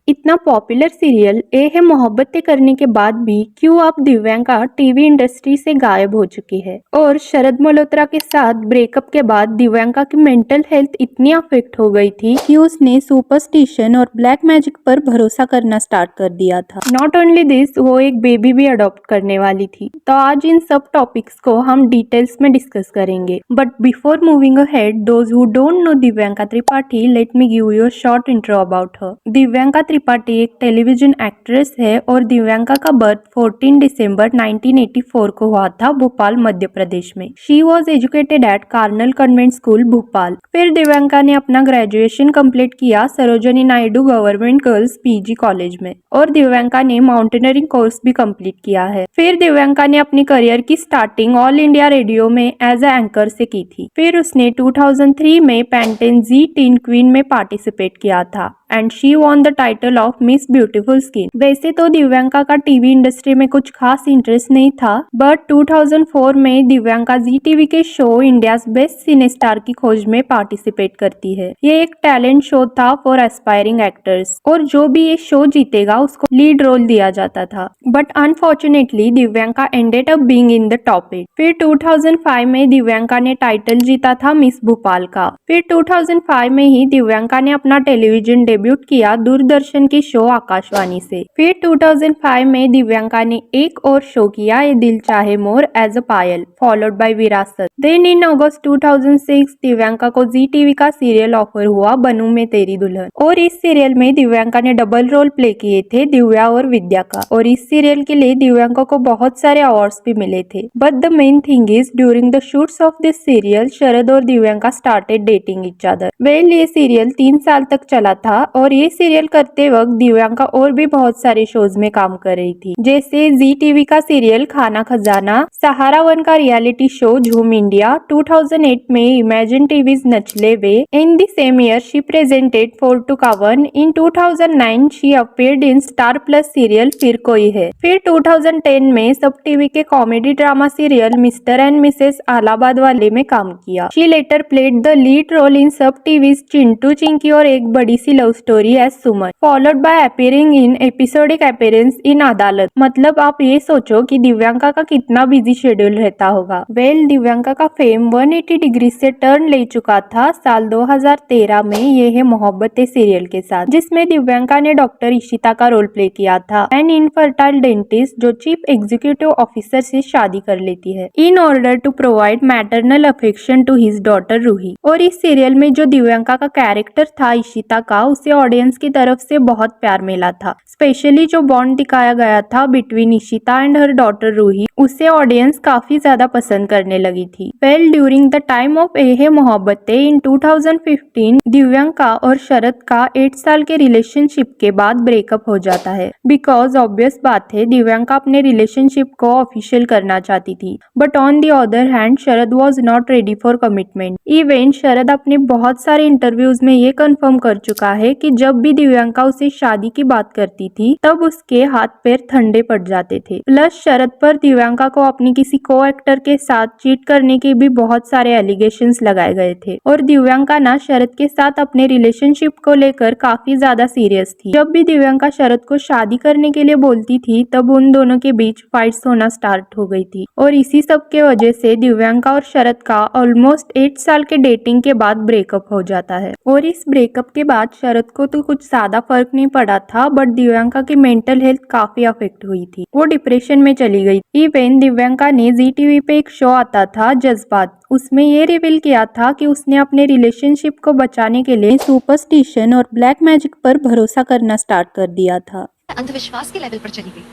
इतना popular serial ए है मोहब्बतें करने के बाद भी क्यों अब दिव्यांका टीवी इंडस्ट्री से गायब हो चुकी है। और शरद मल्होत्रा के साथ ब्रेकअप के बाद दिव्यांका की मेंटल हेल्थ इतनी अफेक्ट हो गई थी कि उसने सुपरस्टिशन और ब्लैक मैजिक पर भरोसा करना स्टार्ट कर दिया था। नॉट ओनली दिस, वो एक बेबी भी अडॉप्ट करने वाली थी। तो आज इन सब टॉपिक्स को हम डिटेल्स में डिस्कस करेंगे। But before moving ahead, those who don't know Divyanka Tripathi, let me give you a short intro about her. Divyanka Tripathi एक टेलीविजन एक्ट्रेस है और दिव्यांका का बर्थ 14 दिसंबर 1984 को हुआ था भोपाल, मध्य प्रदेश में। She was educated eight carnal convent school, Bhopal. फिर दिव्यांका ने अपना ग्रेजुएशन कंप्लीट किया Sarojini Naidu government girls PG college में और दिव्यांका ने माउंटेनियरिंग कोर्स भी कंप्लीट किया है। फिर दिव्यांका ने अपनी करियर की स्टार्टिंग ऑल इंडिया रेडियो में एज ए एंकर से की थी। फिर उसने 2003 में पैंटेन जी टीन क्वीन में पार्टिसिपेट किया था and she won the title of miss beautiful skin. वैसे तो दिव्यांका का टीवी इंडस्ट्री में कुछ खास इंटरेस्ट नहीं था, बट 2004 में दिव्यांका जी टीवी के शो इंडियाज बेस्ट सिने स्टार की खोज में पार्टिसिपेट करती है। ये एक टैलेंट शो था फॉर एस्पायरिंग एक्टर्स और जो भी ये शो जीतेगा उसको लीड रोल दिया जाता था। But unfortunately Divyanka ended up being in the top 8। फिर 2005 में दिव्यांका ने टाइटल जीता था मिस भोपाल का। फिर 2005 में ही दिव्यांका ने अपना टेलीविजन डेब्यूट किया दूरदर्शन के शो आकाशवाणी से। फिर 2005 में दिव्यांका ने एक और शो किया Yeh Dil Chahe More as a Payal, followed by Virasat. Then in August 2006 Divyanka को जी टीवी का सीरियल ऑफर हुआ बनूं मैं तेरी दुल्हन और इस सीरियल में दिव्यांका ने डबल रोल प्ले किए थे दिव्या और विद्या का। और इस सीरियल के लिए दिव्यांका को बहुत सारे अवार्ड्स भी मिले थे। But the main thing is during the shoots of this serial Sharad और Divyanka started dating each other. Well, ये सीरियल 3 साल तक चला था और ये सीरियल करते वक्त दिव्यांका और भी बहुत सारे शोज में काम कर रही थी, जैसे जी टीवी का सीरियल खाना खजाना, सहारा वन का रियलिटी शो झूम इंडिया, 2008 में imagine TV's Nachle Ve. In the same year she presented 4 टू कावन। In 2009 she appeared in star plus serial Phir Koi Hai. फिर 2010 में सब टीवी के comedy drama serial mister and missus Allahabad Wale में काम किया। She later played the lead role in Sab TV's Chintu Chinky Aur Ek Badi Si love story as Suman, followed by appearing in episodic appearance in Adaalat. मतलब आप ये सोचो कि दिव्यांका का कितना बिजी शेड्यूल रहता होगा। वेल, दिव्यांका का फेम 180 डिग्री से टर्न ले चुका था साल 2013 में ये है मोहब्बतें सीरियल के साथ, जिसमें दिव्यांका ने डॉक्टर इशिता का रोल प्ले किया था, एन इनफर्टाइल डेंटिस्ट जो चीफ एग्जीक्यूटिव ऑफिसर से शादी कर लेती है in order to provide maternal affection to his daughter Ruhi. और इस सीरियल में जो दिव्यांका का कैरेक्टर था इशिता का, उसे ऑडियंस की तरफ से बहुत प्यार मिला था। स्पेशली जो बॉन्ड दिखाया गया था between Ishita and her daughter Ruhi, उसे ऑडियंस काफी ज्यादा पसंद करने लगी थी। Well, during the time of Yeh Hai Mohabbatein इन 2015 दिव्यांका और शरद का 8 साल के रिलेशनशिप के बाद ब्रेकअप हो जाता है। बिकॉज ऑब्वियस बात है दिव्यांका अपने रिलेशनशिप को ऑफिशियल करना चाहती थी, but on the other hand Sharad was not ready for commitment. Even Sharad अपने बहुत सारे इंटरव्यूज में ये कंफर्म कर चुका है कि जब भी दिव्यांका उसे शादी की बात करती थी तब उसके हाथ पैर ठंडे पड़ जाते थे। प्लस शरद पर दिव्यांका को अपनी किसी को एक्टर के साथ चीट करने के भी बहुत सारे एलिगेशंस लगाए गए थे और दिव्यांका ना शरद के साथ अपने रिलेशनशिप को लेकर काफी ज्यादा सीरियस थी। जब भी दिव्यांका शरद को शादी करने के लिए बोलती थी तब उन दोनों के बीच फाइट्स होना स्टार्ट हो गई थी और इसी सब के वजह से दिव्यांका और शरद का ऑलमोस्ट 8 साल के डेटिंग के बाद ब्रेकअप हो जाता है। और इस ब्रेकअप के बाद शरद को तो कुछ ज्यादा फर्क नहीं पड़ा था, बट दिव्यांका की मेंटल हेल्थ काफी अफेक्ट हुई थी। वो डिप्रेशन में चली गई। इवन दिव्यांका ने जी टीवी पे एक शो आता था जज्बात, उसमें ये रिवील किया था कि उसने अपने रिलेशनशिप को बचाने के लिए सुपरस्टिशन और ब्लैक मैजिक पर भरोसा करना स्टार्ट कर दिया था। अंधविश्वास के लेवल पर चली गई।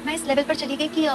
मैं इस लेवल पर चली गई कि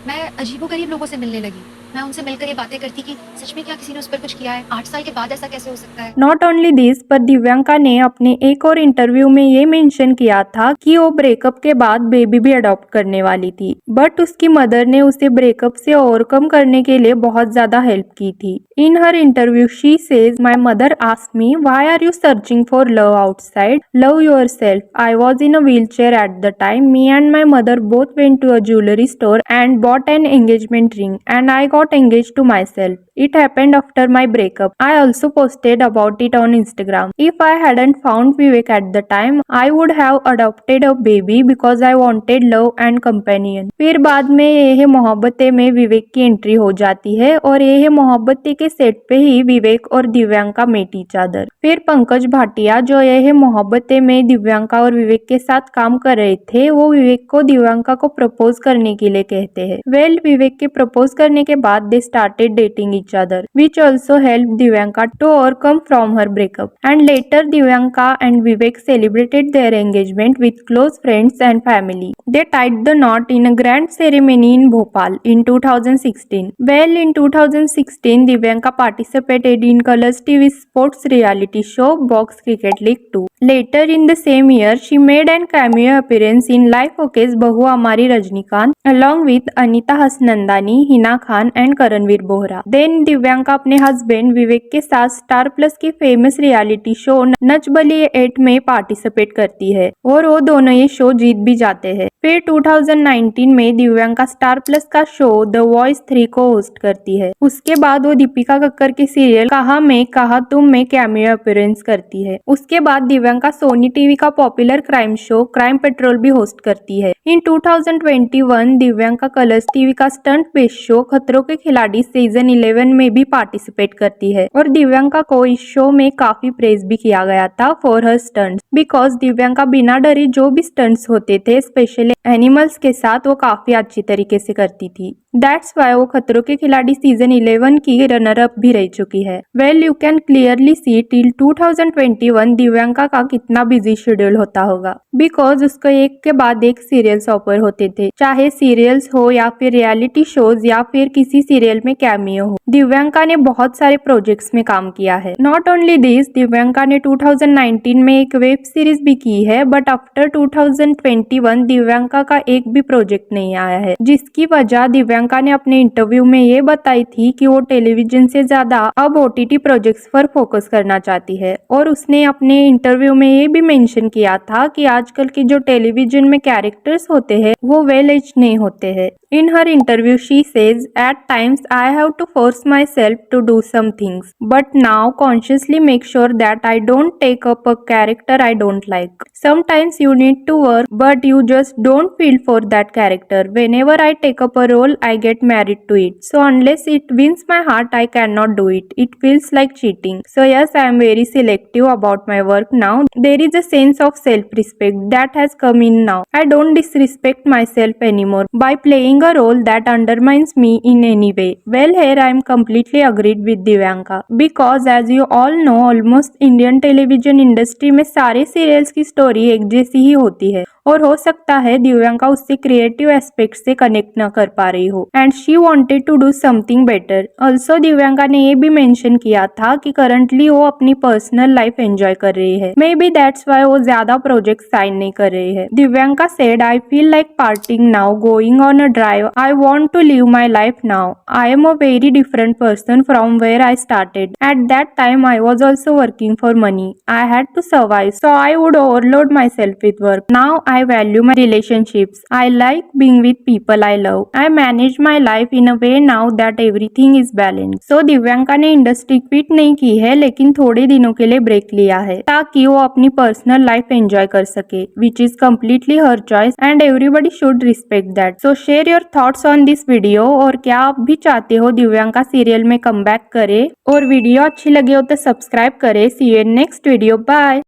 मैं अजीबोगरीब लोगों से मिलने लगी। मैं उनसे मिलकर ये बातें करती कि सच में क्या किसी ने उस पर कुछ किया है? 8 साल के बाद ऐसा कैसे हो सकता है? नॉट ओनली दिस, पर दिव्यांका ने अपने एक और इंटरव्यू में ये मेंशन किया था कि वो ब्रेकअप के बाद बेबी भी अडॉप्ट करने वाली थी, बट उसकी मदर ने उसे ब्रेकअप से ओवरकम करने के लिए बहुत ज्यादा हेल्प की थी। In her interview she says, my mother asked me why are you searching for love outside, love yourself. I was in a wheelchair at the time, me and my mother both went to a jewellery store and bought an engagement ring and I got engaged to myself. It happened after my breakup. I also posted about it on Instagram. If I hadn't found Vivek at the time, I would have adopted a baby because I wanted love and companion. फिर बाद में ये है मोहब्बतें में विवेक की entry हो जाती है और ये है मोहब्बतें के सेट पे ही विवेक और दिव्यांका मेट ईच अदर। फिर पंकज भाटिया जो ये है मोहब्बतें में दिव्यांका और विवेक के साथ काम कर रहे थे, वो विवेक को दिव्यांका को प्रपोज करने के लिए कहते हैं। वेल, विवेक के प्रपोज करने के बाद they started dating each other, which also help Divyanka to overcome from her breakup. And later Divyanka and Vivek celebrated their engagement with close friends and family. They tied the knot in a grand ceremony in Bhopal in 2016. Well, in 2016, Divyanka participated in Colors TV's sports reality show Box Cricket League 2. Later in the same year, she made an cameo appearance in Life Okay's Bahu Amari Rajnikant along with Anita Hasnandani, Hina Khan and Karanveer Bohra. Then Divyanka अपने husband विवेक के साथ star plus की famous reality show Nach Baliye 8 में participate करती है और वो दोनों ये शो जीत भी जाते हैं। फिर 2019 में दिव्यांका स्टार प्लस का शो द वॉइस 3 को होस्ट करती है। उसके बाद वो दीपिका कक्कर के सीरियल कहा मैं कहा तुम में कैमियो अपीयरेंस करती है। उसके बाद दिव्यांका सोनी टीवी का popular crime show crime petrol भी होस्ट करती है। इन 2021 दिव्यांका कलर्स टीवी का स्टंट बेस्ड शो खतरों के खिलाड़ी सीजन 11 में भी पार्टिसिपेट करती है और दिव्यांका को इस शो में काफी प्रेज भी किया गया था for her stunts, because Divyanka बिना डरे जो भी स्टंट्स होते थे स्पेशली एनिमल्स के साथ वो काफी अच्छी तरीके से करती थी। दैट्स वाई वो खतरों के खिलाड़ी सीजन 11 की रनर अप भी रह चुकी है। Well, you can clearly see till 2021 Divyanka का कितना बिजी शेड्यूल होता होगा, बिकॉज उसको एक के बाद एक सीरियल्स ऑफर होते थे, चाहे सीरियल्स हो या फिर रियलिटी शोज या फिर किसी सीरियल में कैमियो हो। दिव्यांका ने बहुत सारे प्रोजेक्ट्स में काम किया है। नॉट ओनली दिस, दिव्यांका ने 2019 में एक वेब सीरीज भी की है, बट आफ्टर 2021 दिव्यांका का एक भी प्रोजेक्ट नहीं आया है, जिसकी वजह दिव्यांका ने अपने इंटरव्यू में ये बताई थी कि वो टेलीविजन से ज्यादा अब OTT प्रोजेक्ट्स पर फोकस करना चाहती है। और उसने अपने इंटरव्यू में ये भी मेंशन किया था कि आजकल के जो टेलीविजन में कैरेक्टर्स होते हैं वो वेल एज नहीं होते हैं। In her interview, she says, "At times I have to force myself to do some things, but now consciously make sure that I don't take up a character I don't like. Sometimes you need to work, but you just don't feel for that character. Whenever I take up a role, I get married to it. So unless it wins my heart, I cannot do it. It feels like cheating. So yes, I am very selective about my work now. There is a sense of self-respect that has come in now. I don't disrespect myself anymore by playing a role that undermines me in any way." Well, here I am completely agreed with Divyanka, because as you all know, almost Indian television industry में सारे serials की story एक जैसी ही होती है और हो सकता है दिव्यांका उससे क्रिएटिव एस्पेक्ट से कनेक्ट न कर पा रही हो and she wanted to do something better. Also Divyanka ने ये भी मेंशन किया था कि करंटली वो अपनी पर्सनल लाइफ एंजॉय कर रही है, मे बी दैट्स वाई वो ज्यादा प्रोजेक्ट साइन नहीं कर रही है। Divyanka said, "I feel like partying now, going on a drive. I want to live my life now. I am a very different person from where I started. At that time, I was also working for money. I had to survive, so I would overload myself with work. Now I value my relationships. I like being with people I love. I manage my life in a way now that everything is balanced." So Divyanka ने industry quit नहीं की है, लेकिन थोड़े दिनों के लिए break लिया है ताकि वो अपनी पर्सनल लाइफ एंजॉय कर सके, which is completely her choice and everybody should respect that. So share your thoughts on this video, और क्या आप भी चाहते हो दिव्यांका सीरियल में कम बैक करे? और वीडियो अच्छी लगे हो तो सब्सक्राइब करे। See you in next video, bye.